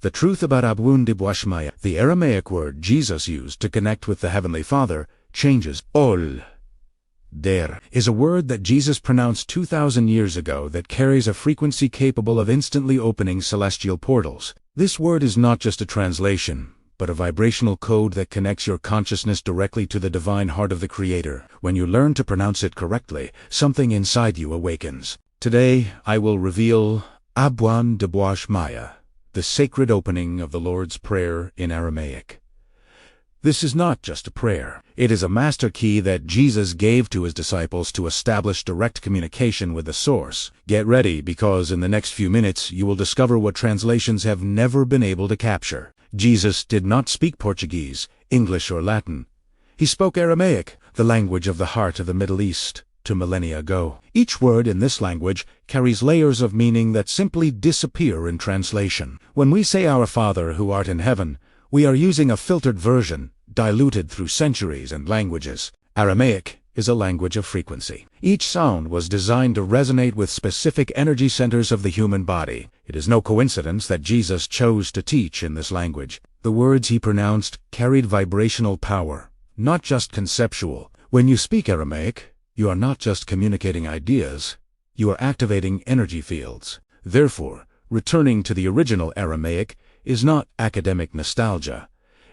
The truth about Abwoon D'bwashmaya, the Aramaic word Jesus used to connect with the Heavenly Father, changes. Ol. Der is a word that Jesus pronounced 2,000 years ago that carries a frequency capable of instantly opening celestial portals. This word is not just a translation, but a vibrational code that connects your consciousness directly to the divine heart of the Creator. When you learn to pronounce it correctly, something inside you awakens. Today, I will reveal Abwoon D'bwashmaya, the sacred opening of the Lord's Prayer in Aramaic. This is not just a prayer. It is a master key that Jesus gave to his disciples to establish direct communication with the Source. Get ready, because in the next few minutes you will discover what translations have never been able to capture. Jesus did not speak Portuguese, English, or Latin. He spoke Aramaic, the language of the heart of the Middle East, to millennia ago. Each word in this language carries layers of meaning that simply disappear in translation. When we say Our Father who art in heaven, we are using a filtered version, diluted through centuries and languages. Aramaic is a language of frequency. Each sound was designed to resonate with specific energy centers of the human body. It is no coincidence that Jesus chose to teach in this language. The words he pronounced carried vibrational power, not just conceptual. When you speak Aramaic, you are not just communicating ideas, you are activating energy fields. Therefore, returning to the original Aramaic is not academic nostalgia.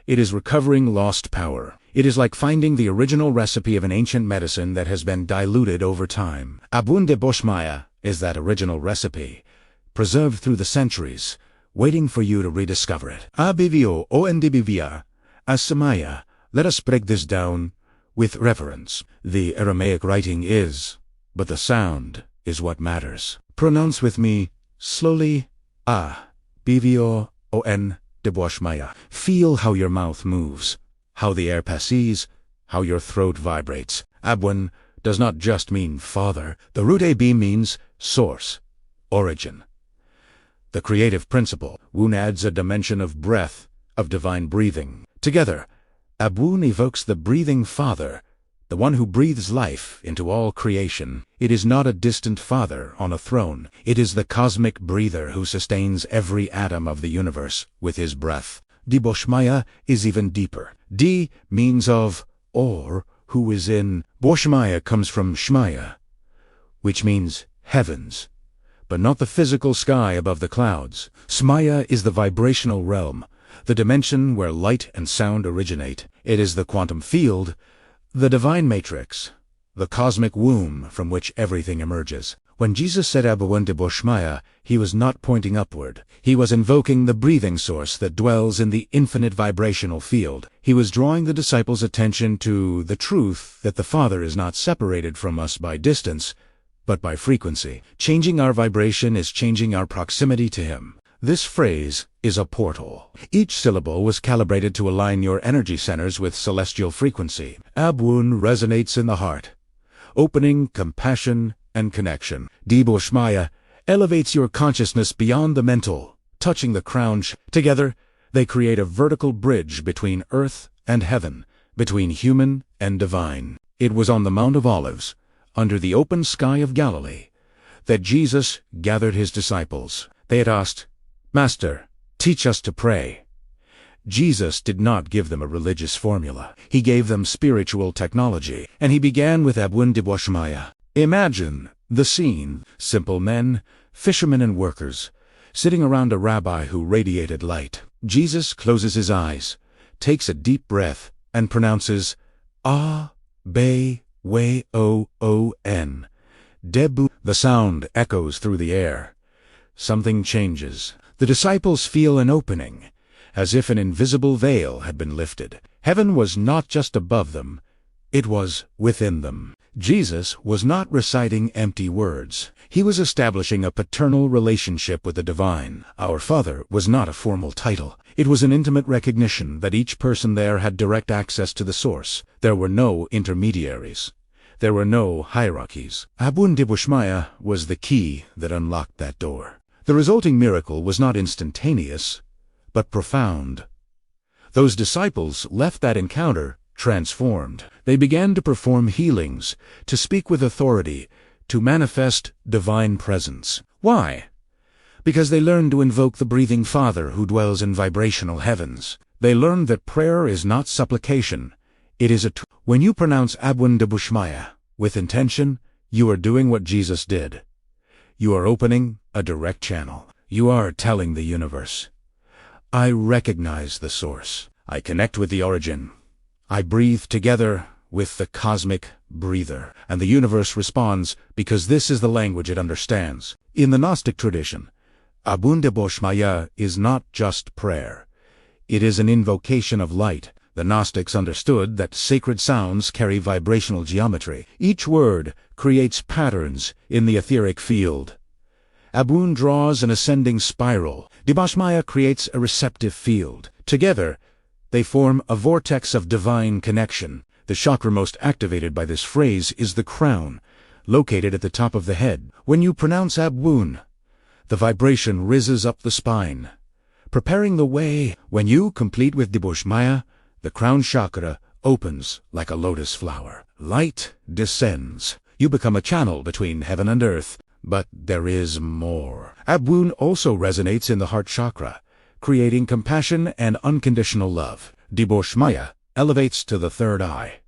It is recovering lost power. It is like finding the original recipe of an ancient medicine that has been diluted over time. Abwoon D'bwashmaya is that original recipe, preserved through the centuries, waiting for you to rediscover it. Abwo ondbvia, asamaya. Let us break this down with reverence. The Aramaic writing is, but the sound is what matters. Pronounce with me, slowly, Abwo D'bwashmaya. Feel how your mouth moves, how the air passes, how your throat vibrates. Abwoon does not just mean father. The root ab means source, origin. The creative principle. Woon adds a dimension of breath, of divine breathing. Together, Abwoon evokes the breathing Father, the one who breathes life into all creation. It is not a distant father on a throne. It is the cosmic breather who sustains every atom of the universe with his breath. D'bwashmaya is even deeper. D means of, or, who is in. Bwashmaya comes from shmaya, which means heavens, but not the physical sky above the clouds. Smaya is the vibrational realm, the dimension where light and sound originate. It is the quantum field, the divine matrix, the cosmic womb from which everything emerges. When Jesus said Abwoon D'bwashmaya, he was not pointing upward. He was invoking the breathing source that dwells in the infinite vibrational field. He was drawing the disciples' attention to the truth that the Father is not separated from us by distance, but by frequency. Changing our vibration is changing our proximity to Him. This phrase is a portal. Each syllable was calibrated to align your energy centers with celestial frequency. Abwoon resonates in the heart, opening compassion and connection. D'bwashmaya elevates your consciousness beyond the mental, touching the crown. Together, they create a vertical bridge between earth and heaven, between human and divine. It was on the Mount of Olives, under the open sky of Galilee, that Jesus gathered his disciples. They had asked, "Master, teach us to pray." Jesus did not give them a religious formula. He gave them spiritual technology, and he began with Abwoon D'bwashmaya. Imagine the scene. Simple men, fishermen and workers, sitting around a rabbi who radiated light. Jesus closes his eyes, takes a deep breath, and pronounces, A-B-W-O-O-N. Debu. The sound echoes through the air. Something changes. The disciples feel an opening, as if an invisible veil had been lifted. Heaven was not just above them, it was within them. Jesus was not reciting empty words. He was establishing a paternal relationship with the divine. Our Father was not a formal title. It was an intimate recognition that each person there had direct access to the Source. There were no intermediaries. There were no hierarchies. Abwoon D'bwashmaya was the key that unlocked that door. The resulting miracle was not instantaneous, but profound. Those disciples left that encounter transformed. They began to perform healings, to speak with authority, to manifest divine presence. Why? Because they learned to invoke the breathing Father who dwells in vibrational heavens. They learned that prayer is not supplication. It is a tool. When you pronounce Abwoon D'bwashmaya with intention, you are doing what Jesus did. You are opening a direct channel. You are telling the universe, I recognize the source. I connect with the origin. I breathe together with the cosmic breather. And the universe responds because this is the language it understands. In the Gnostic tradition, Abwoon D'bwashmaya is not just prayer. It is an invocation of light. The Gnostics understood that sacred sounds carry vibrational geometry. Each word creates patterns in the etheric field. Abwoon draws an ascending spiral. D'bwashmaya creates a receptive field. Together, they form a vortex of divine connection. The chakra most activated by this phrase is the crown, located at the top of the head. When you pronounce Abwoon, the vibration rises up the spine, preparing the way. When you complete with D'bwashmaya, the crown chakra opens like a lotus flower. Light descends. You become a channel between heaven and earth. But there is more. Abwoon also resonates in the heart chakra, creating compassion and unconditional love. D'bwashmaya elevates to the third eye,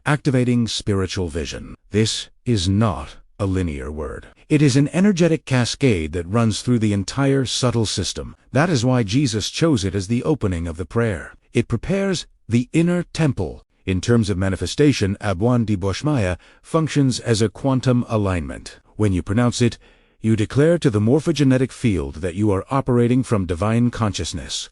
activating spiritual vision. This is not a linear word. It is an energetic cascade that runs through the entire subtle system. That is why Jesus chose it as the opening of the prayer. It prepares the inner temple. In terms of manifestation, Abwoon D'bwashmaya functions as a quantum alignment. When you pronounce it, you declare to the morphogenetic field that you are operating from divine consciousness.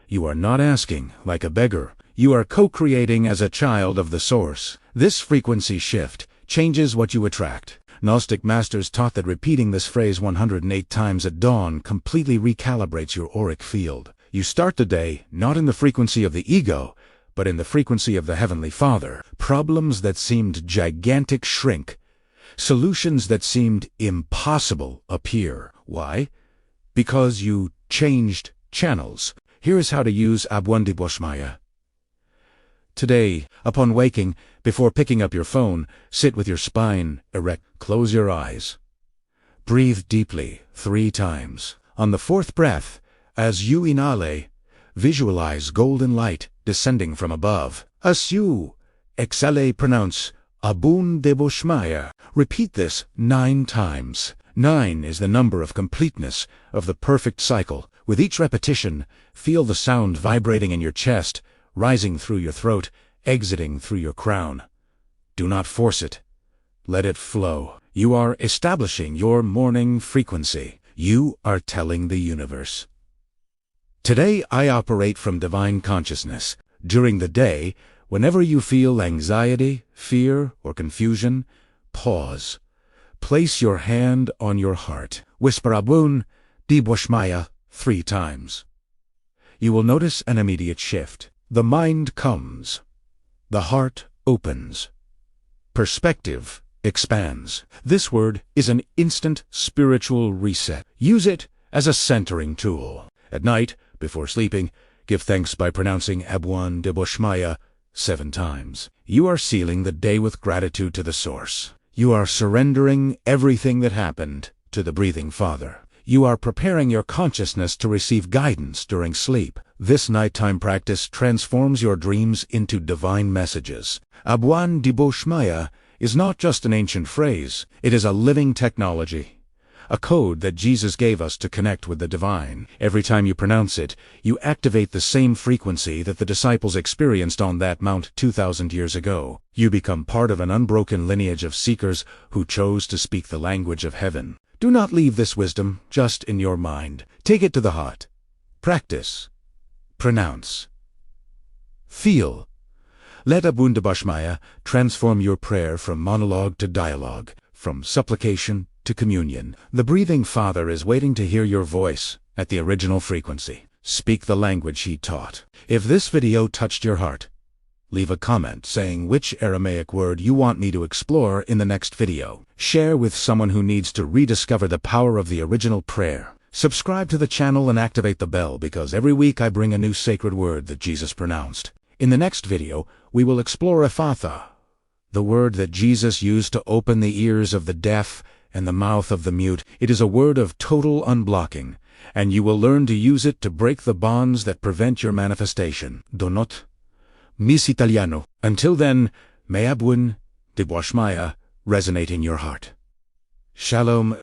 You are not asking like a beggar. You are co-creating as a child of the source. This frequency shift changes what you attract. Gnostic masters taught that repeating this phrase 108 times at dawn completely recalibrates your auric field. You start the day not in the frequency of the ego, but in the frequency of the Heavenly Father. Problems that seemed gigantic shrink. Solutions that seemed impossible appear. Why? Because you changed channels. Here is how to use Abwoon D'bwashmaya. Today, upon waking, before picking up your phone, sit with your spine erect. Close your eyes. Breathe deeply 3 times. On the 4th breath, as you inhale, visualize golden light descending from above. As you exhale, pronounce Abwoon D'bwashmaya. Repeat this 9 times. 9 is the number of completeness, of the perfect cycle. With each repetition, feel the sound vibrating in your chest, rising through your throat, exiting through your crown. Do not force it. Let it flow. You are establishing your morning frequency. You are telling the universe, today I operate from divine consciousness. During the day, whenever you feel anxiety, fear, or confusion, pause. Place your hand on your heart. Whisper Abwoon D'bwashmaya 3 times. You will notice an immediate shift. The mind comes. The heart opens. Perspective expands. This word is an instant spiritual reset. Use it as a centering tool. At night, before sleeping, give thanks by pronouncing Abwoon D'bwashmaya 7 times. You are sealing the day with gratitude to the source. You are surrendering everything that happened to the breathing Father. You are preparing your consciousness to receive guidance during sleep. This nighttime practice transforms your dreams into divine messages. Abwoon D'bwashmaya is not just an ancient phrase. It is a living technology, a code that Jesus gave us to connect with the divine. Every time you pronounce it, you activate the same frequency that the disciples experienced on that mount 2,000 years ago. You become part of an unbroken lineage of seekers who chose to speak the language of heaven. Do not leave this wisdom just in your mind. Take it to the heart. Practice. Pronounce. Feel. Let Abwoon D'bwashmaya transform your prayer from monologue to dialogue, from supplication to communion. The breathing Father is waiting to hear your voice at the original frequency. Speak the language He taught. If this video touched your heart, leave a comment saying which Aramaic word you want me to explore in the next video. Share with someone who needs to rediscover the power of the original prayer. Subscribe to the channel and activate the bell because every week I bring a new sacred word that Jesus pronounced. In the next video, we will explore Ephatha, the word that Jesus used to open the ears of the deaf and the mouth of the mute. It is a word of total unblocking, and you will learn to use it to break the bonds that prevent your manifestation. Donot. Miss Italiano. Until then, may Abwoon, D'bwashmaya resonate in your heart. Shalom.